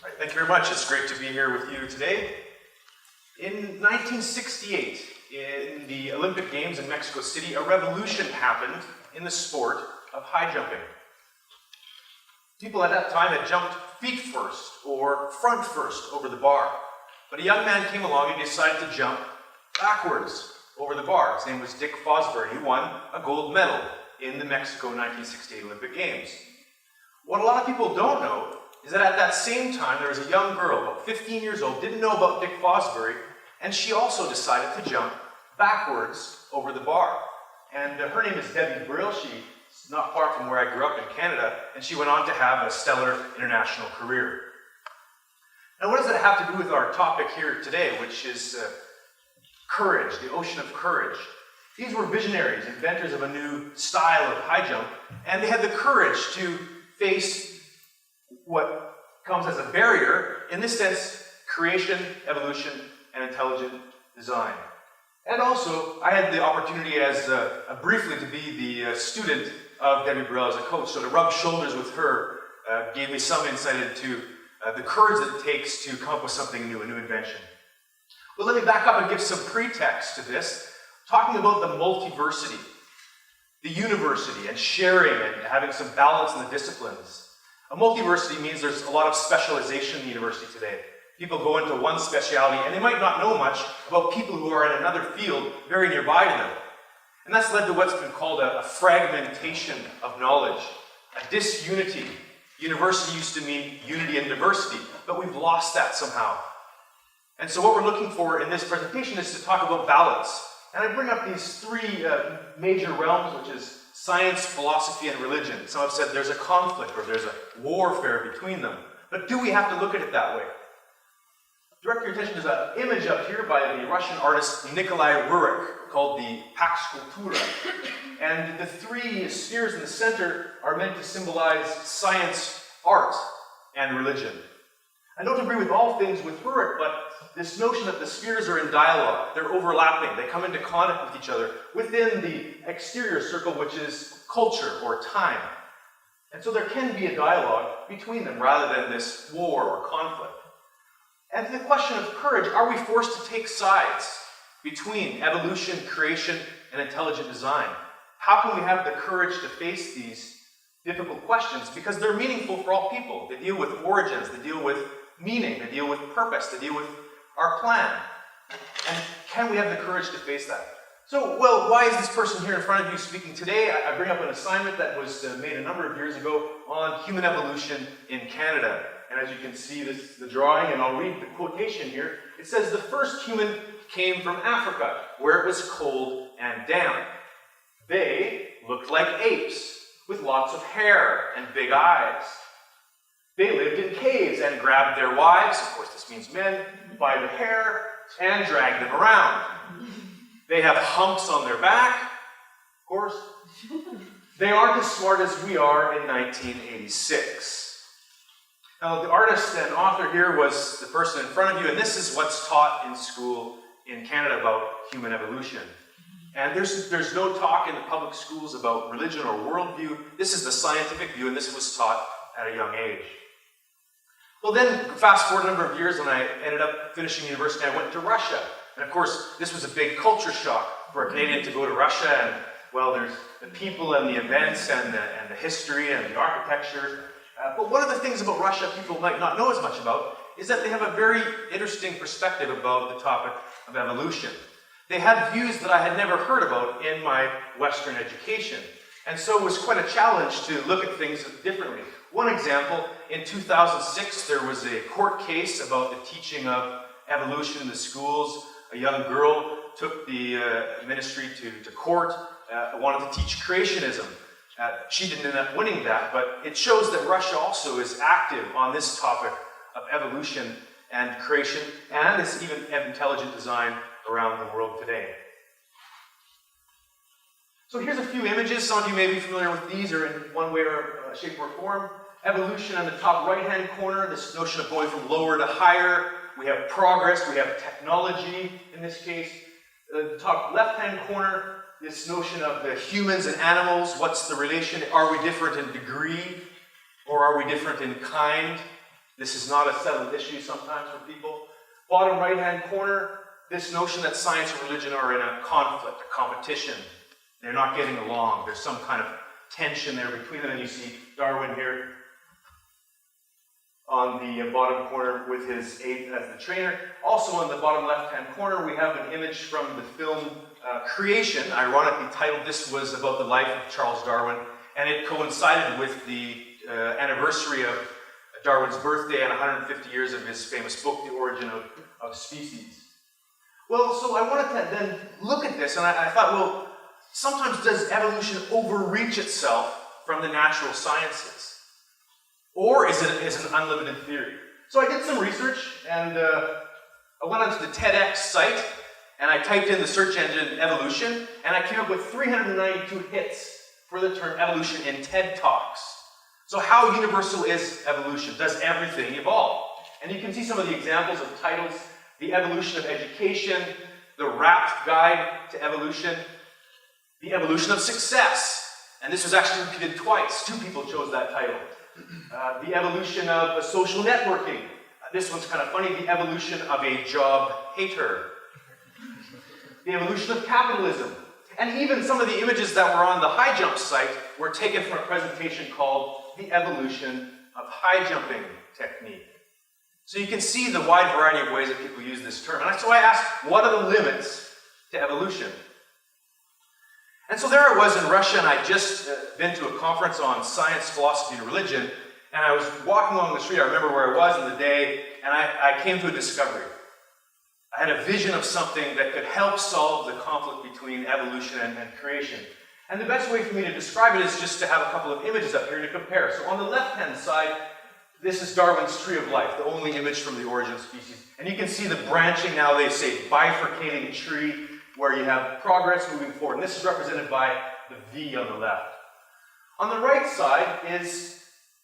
All right, thank you very much. It's great to be here with you today. In 1968, in the Olympic Games in Mexico City, a revolution happened in the sport of high jumping. People at that time had jumped feet first or front first over the bar. But a young man came along and decided to jump backwards over the bar. His name was Dick Fosbury. He won a gold medal in the Mexico 1968 Olympic Games. What a lot of people don't know is that at that same time there was a young girl, about 15 years old, didn't know about Dick Fosbury, and she also decided to jump backwards over the bar. And her name is Debbie Brill. She's not far from where I grew up in Canada, and she went on to have a stellar international career. Now, what does that have to do with our topic here today, which is courage, the ocean of courage? These were visionaries, inventors of a new style of high jump, and they had the courage to face what comes as a barrier, in this sense, creation, evolution, and intelligent design. And also, I had the opportunity as briefly to be the student of Debbie Brill as a coach, so to rub shoulders with her gave me some insight into the courage that it takes to come up with something new, a new invention. Well, let me back up and give some pretext to this, talking about the multiversity, the university, and sharing and having some balance in the disciplines. A multiversity means there's a lot of specialization in the university today. People go into one specialty and they might not know much about people who are in another field very nearby to them. And that's led to what's been called a fragmentation of knowledge, a disunity. University used to mean unity and diversity, but we've lost that somehow. And so what we're looking for in this presentation is to talk about balance. And I bring up these three major realms, which is science, philosophy, and religion. Some have said there's a conflict or there's a warfare between them. But do we have to look at it that way? Direct your attention to an image up here by the Russian artist Nikolai Rurik called the Pax Cultura. And the three spheres in the center are meant to symbolize science, art, and religion. I don't agree with all things with Rurik, but this notion that the spheres are in dialogue, they're overlapping, they come into contact with each other within the exterior circle, which is culture or time. And so there can be a dialogue between them rather than this war or conflict. And to the question of courage, are we forced to take sides between evolution, creation, and intelligent design? How can we have the courage to face these difficult questions? Because they're meaningful for all people. They deal with origins, they deal with meaning, they deal with purpose, they deal with our plan. And can we have the courage to face that? So, well, why is this person here in front of you speaking today? I bring up an assignment that was made a number of years ago on human evolution in Canada. And as you can see, this is the drawing, and I'll read the quotation here. It says, "The first human came from Africa, where it was cold and damp. They looked like apes, with lots of hair and big eyes. They lived in caves and grabbed their wives," of course this means men, "by the hair and dragged them around. They have humps on their back," of course. "They aren't as smart as we are in 1986. Now, the artist and author here was the person in front of you, and this is what's taught in school in Canada about human evolution. And there's no talk in the public schools about religion or worldview. This is the scientific view, and this was taught at a young age. Well, then, fast forward a number of years, when I ended up finishing university, I went to Russia. And of course, this was a big culture shock for a Canadian to go to Russia, and, well, there's the people and the events and the history and the architecture. But one of the things about Russia people might not know as much about is that they have a very interesting perspective about the topic of evolution. They had views that I had never heard about in my Western education. And so it was quite a challenge to look at things differently. One example, in 2006, there was a court case about the teaching of evolution in the schools. A young girl took the ministry to court, wanted to teach creationism. She didn't end up winning that, but it shows that Russia also is active on this topic of evolution and creation, and it's even intelligent design around the world today. So here's a few images. Some of you may be familiar with these, or in one way or shape or form. Evolution on the top right-hand corner, this notion of going from lower to higher. We have progress, we have technology in this case. The top left-hand corner, this notion of the humans and animals. What's the relation? Are we different in degree, or are we different in kind? This is not a settled issue sometimes for people. Bottom right-hand corner, this notion that science and religion are in a conflict, a competition. They're not getting along. There's some kind of tension there between them. And you see Darwin here on the bottom corner with his aide as the trainer. Also on the bottom left-hand corner, we have an image from the film Creation, ironically titled. This was about the life of Charles Darwin, and it coincided with the anniversary of Darwin's birthday and 150 years of his famous book, The Origin of Species. Well, so I wanted to then look at this, and I thought, well, sometimes does evolution overreach itself from the natural sciences? Or is it an unlimited theory? So I did some research, and I went onto the TEDx site, and I typed in the search engine evolution, and I came up with 392 hits for the term evolution in TEDTalks. So how universal is evolution? Does everything evolve? And you can see some of the examples of titles: The Evolution of Education, The Wrapped Guide to Evolution, The Evolution of Success. And this was actually repeated twice. 2 people chose that title. The Evolution of Social Networking. This one's kind of funny. The Evolution of a Job Hater. The Evolution of Capitalism. And even some of the images that were on the high jump site were taken from a presentation called The Evolution of High Jumping Technique. So you can see the wide variety of ways that people use this term. And so I asked, what are the limits to evolution? And so there I was in Russia, and I'd just been to a conference on science, philosophy, and religion, and I was walking along the street. I remember where I was in the day, and I came to a discovery. I had a vision of something that could help solve the conflict between evolution and creation. And the best way for me to describe it is just to have a couple of images up here to compare. So on the left-hand side, this is Darwin's tree of life, the only image from the origin of species. And you can see the branching, now they say bifurcating tree, where you have progress moving forward. And this is represented by the V on the left. On the right side is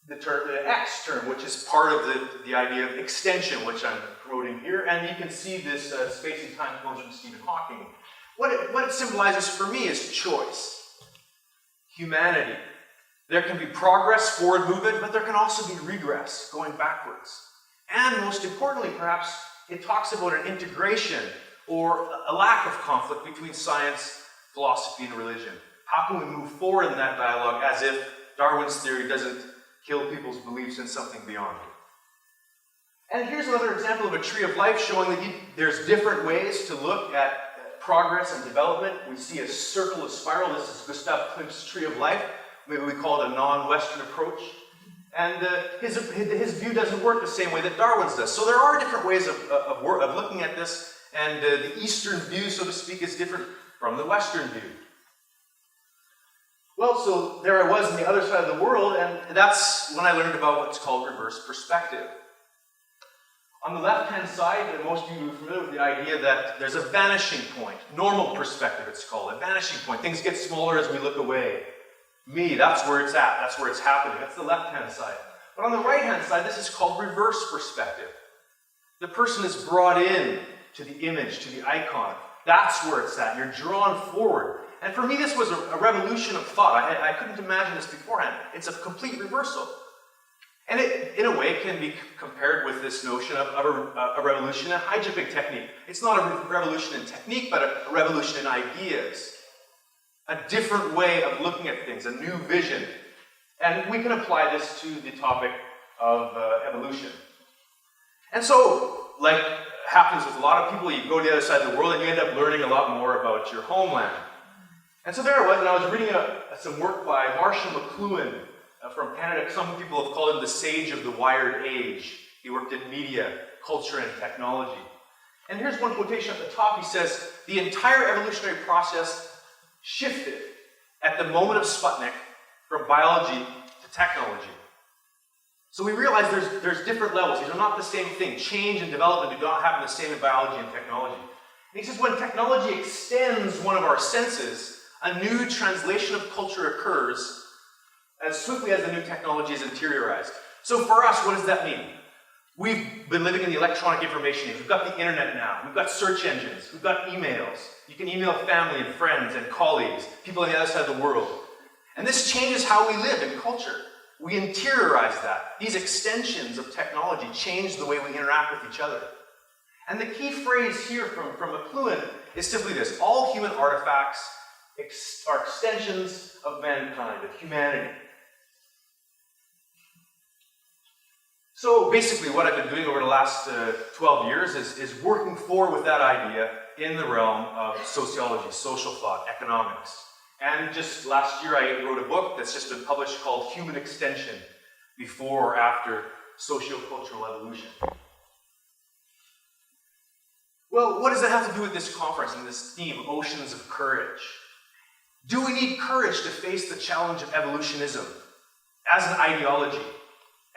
the X term, which is part of the idea of extension, which I'm promoting here. And you can see this space and time comes from Stephen Hawking. What it symbolizes for me is choice, humanity. There can be progress, forward movement, but there can also be regress, going backwards. And most importantly, perhaps, it talks about an integration or a lack of conflict between science, philosophy, and religion. How can we move forward in that dialogue as if Darwin's theory doesn't kill people's beliefs in something beyond it? And here's another example of a tree of life showing that there's different ways to look at progress and development. We see a circle, a spiral. This is Gustav Klimt's tree of life. Maybe we call it a non-Western approach. And his view doesn't work the same way that Darwin's does. So there are different ways of looking at this, and the Eastern view, so to speak, is different from the Western view. Well, so there I was on the other side of the world, and that's when I learned about what's called reverse perspective. On the left-hand side, and most of you are familiar with the idea that there's a vanishing point. Normal perspective, it's called, a vanishing point. Things get smaller as we look away. Me, that's where it's at. That's where it's happening. That's the left-hand side. But on the right-hand side, this is called reverse perspective. The person is brought in to the image, to the icon. That's where it's at. You're drawn forward. And for me, this was a revolution of thought. I couldn't imagine this beforehand. It's a complete reversal. And it, in a way, can be compared with this notion of a revolution in high jumping technique. It's not a revolution in technique, but a revolution in ideas. A different way of looking at things, a new vision. And we can apply this to the topic of evolution. And so, like happens with a lot of people, you go to the other side of the world and you end up learning a lot more about your homeland. And so there I was, and I was reading some work by Marshall McLuhan from Canada. Some people have called him the sage of the wired age. He worked in media, culture, and technology. And here's one quotation at the top. He says, "The entire evolutionary process shifted at the moment of Sputnik from biology to technology." So we realize there's different levels. These are not the same thing. Change and development do not happen the same in biology and technology. And he says when technology extends one of our senses, a new translation of culture occurs as swiftly as the new technology is interiorized. So for us, what does that mean? We've been living in the electronic information age. We've got the internet now. We've got search engines. We've got emails. You can email family and friends and colleagues, people on the other side of the world. And this changes how we live in culture. We interiorize that. These extensions of technology change the way we interact with each other. And the key phrase here from McLuhan is simply this: all human artifacts are extensions of mankind, of humanity. So basically what I've been doing over the last 12 years is working forward with that idea in the realm of sociology, social thought, economics. And just last year I wrote a book that's just been published called Human Extension, Before or After Sociocultural Evolution. Well, what does that have to do with this conference and this theme, Oceans of Courage? Do we need courage to face the challenge of evolutionism as an ideology?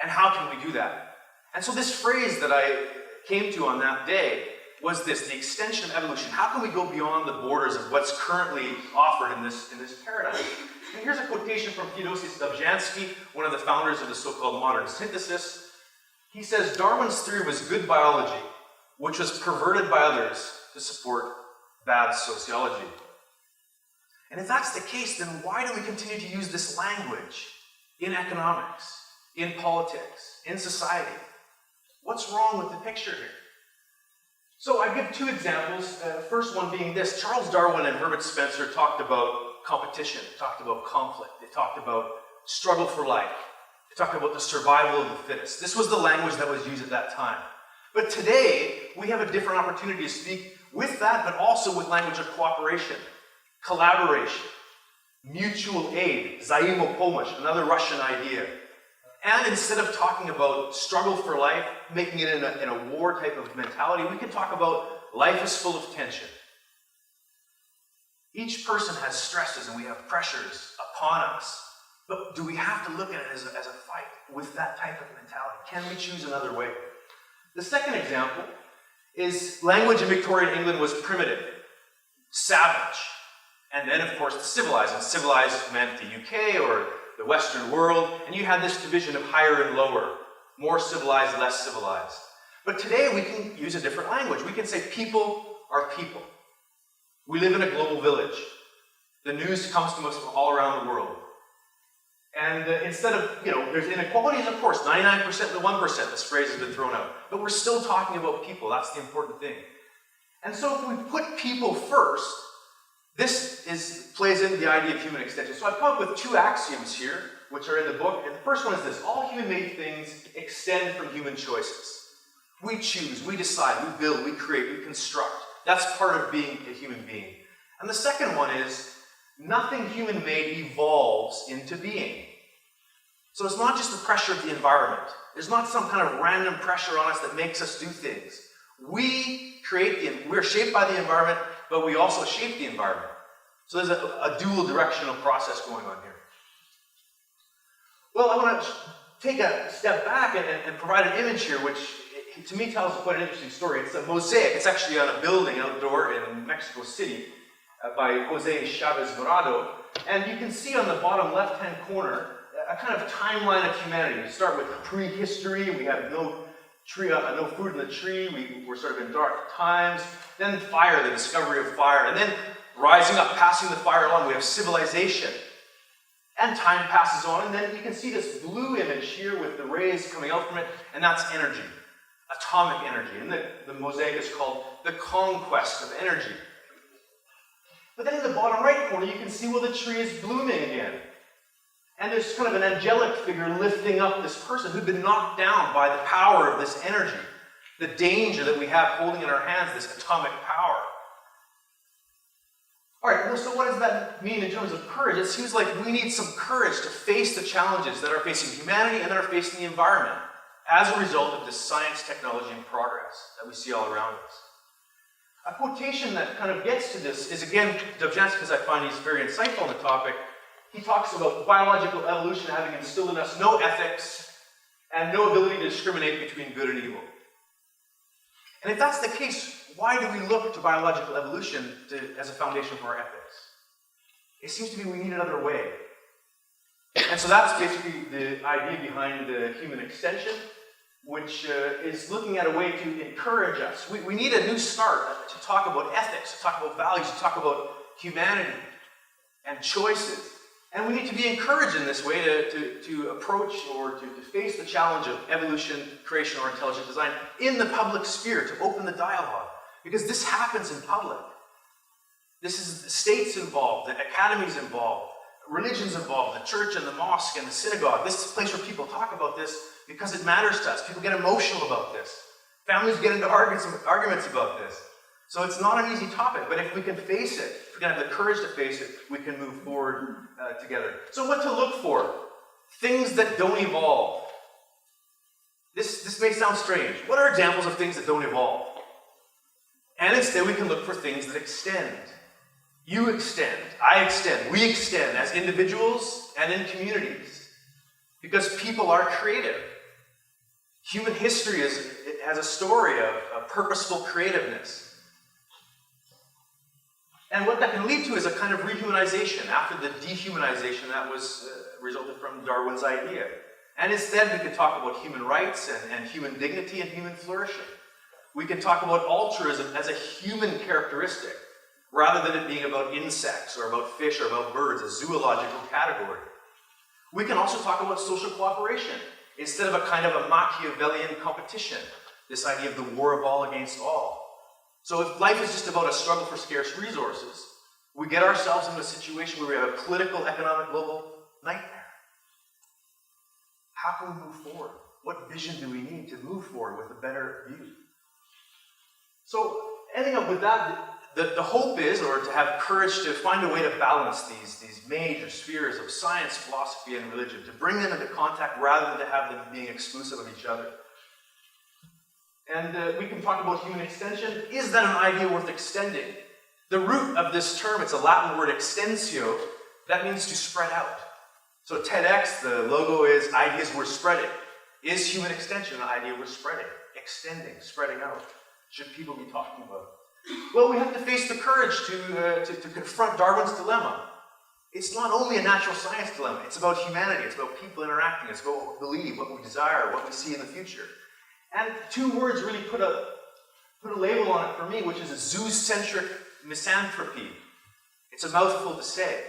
And how can we do that? And so this phrase that I came to on that day was this: the extension of evolution. How can we go beyond the borders of what's currently offered in this paradigm? And here's a quotation from Theodosius Dobzhansky, one of the founders of the so-called modern synthesis. He says, "Darwin's theory was good biology, which was perverted by others to support bad sociology." And if that's the case, then why do we continue to use this language in economics, in politics, in society? What's wrong with the picture here? So I give two examples. The first one being this: Charles Darwin and Herbert Spencer talked about competition, talked about conflict, they talked about struggle for life, they talked about the survival of the fittest. This was the language that was used at that time. But today, we have a different opportunity to speak with that, but also with language of cooperation, collaboration, mutual aid, взаимопомощь, another Russian idea. And instead of talking about struggle for life, making it in a war type of mentality, we can talk about life is full of tension. Each person has stresses and we have pressures upon us. But do we have to look at it as a fight with that type of mentality? Can we choose another way? The second example is language in Victorian England was primitive, savage, and then of course civilized. And civilized meant the UK or the Western world, and you had this division of higher and lower, more civilized, less civilized. But today we can use a different language. We can say people are people. We live in a global village. The news comes to us from all around the world. And instead of, there's inequalities, of course, 99% to 1%, this phrase has been thrown out. But we're still talking about people. That's the important thing. And so if we put people first, this plays into the idea of human extension. So I've come up with two axioms here, which are in the book. And the first one is this: all human-made things extend from human choices. We choose, we decide, we build, we create, we construct. That's part of being a human being. And the second one is, nothing human-made evolves into being. So it's not just the pressure of the environment. There's not some kind of random pressure on us that makes us do things. We're shaped by the environment, but we also shape the environment. So there's a dual directional process going on here. Well, I want to take a step back and provide an image here, which to me tells quite an interesting story. It's a mosaic. It's actually on a building outdoor in Mexico City by Jose Chavez Dorado. And you can see on the bottom left-hand corner a kind of timeline of humanity. We start with prehistory. We have no fruit in the tree. We're sort of in dark times. Then fire, the discovery of fire. And then rising up, passing the fire along, we have civilization. And time passes on, and then you can see this blue image here with the rays coming out from it, and that's energy, atomic energy. And the mosaic is called the conquest of energy. But then in the bottom right corner, you can see, well, the tree is blooming again. And there's kind of an angelic figure lifting up this person who'd been knocked down by the power of this energy, the danger that we have holding in our hands, this atomic power. All right, well, so what does that mean in terms of courage? It seems like we need some courage to face the challenges that are facing humanity and that are facing the environment as a result of this science, technology, and progress that we see all around us. A quotation that kind of gets to this is, again, Dobzhansky, because I find he's very insightful on the topic. He talks about biological evolution having instilled in us no ethics and no ability to discriminate between good and evil. And if that's the case, why do we look to biological evolution as a foundation for our ethics? It seems to be we need another way. And so that's basically the idea behind the human extension, which is looking at a way to encourage us. We need a new start to talk about ethics, to talk about values, to talk about humanity and choices. And we need to be encouraged in this way to approach or to face the challenge of evolution, creation, or intelligent design in the public sphere, to open the dialogue. Because this happens in public. This is states involved, the academies involved, religions involved, the church and the mosque and the synagogue. This is a place where people talk about this because it matters to us. People get emotional about this. Families get into arguments about this. So it's not an easy topic, but if we can face it, if we can have the courage to face it, we can move forward together. So what to look for? Things that don't evolve. This may sound strange. What are examples of things that don't evolve? And instead we can look for things that extend. You extend, I extend, we extend as individuals and in communities. Because people are creative. Human history has a story of purposeful creativeness. And what that can lead to is a kind of rehumanization after the dehumanization that was resulted from Darwin's idea. And instead we can talk about human rights and human dignity and human flourishing. We can talk about altruism as a human characteristic, rather than it being about insects or about fish or about birds, a zoological category. We can also talk about social cooperation, instead of a kind of a Machiavellian competition, this idea of the war of all against all. So if life is just about a struggle for scarce resources, we get ourselves into a situation where we have a political, economic, global nightmare. How can we move forward? What vision do we need to move forward with a better view? So, ending up with that, the hope is, or to have courage to find a way to balance these major spheres of science, philosophy, and religion, to bring them into contact rather than to have them being exclusive of each other. And we can talk about human extension. Is that an idea worth extending? The root of this term, it's a Latin word extensio, that means to spread out. So TEDx, the logo is ideas worth spreading. Is human extension an idea worth spreading? Extending, spreading out. Should people be talking about it? Well, we have to face the courage to confront Darwin's dilemma. It's not only a natural science dilemma, it's about humanity, it's about people interacting, it's about what we believe, what we desire, what we see in the future. And two words really put a label on it for me, which is a zoocentric misanthropy. It's a mouthful to say.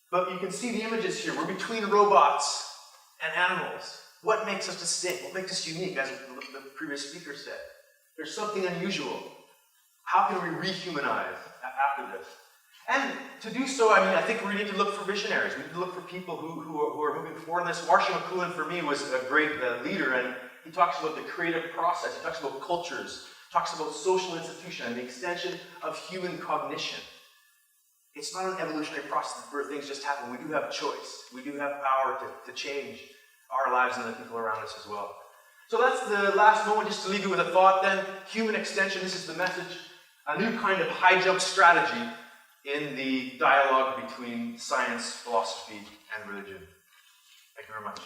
But you can see the images here. We're between robots and animals. What makes us distinct? What makes us unique, as the previous speaker said? There's something unusual. How can we rehumanize after this? And to do so, I think we need to look for visionaries. We need to look for people who are moving forward in this. Marshall McLuhan, for me, was a great leader, and he talks about the creative process. He talks about cultures. He talks about social institution and the extension of human cognition. It's not an evolutionary process where things just happen. We do have choice. We do have power to change our lives and the people around us as well. So that's the last moment, just to leave you with a thought then. Human extension, this is the message. A new kind of high jump strategy in the dialogue between science, philosophy, and religion. Thank you very much.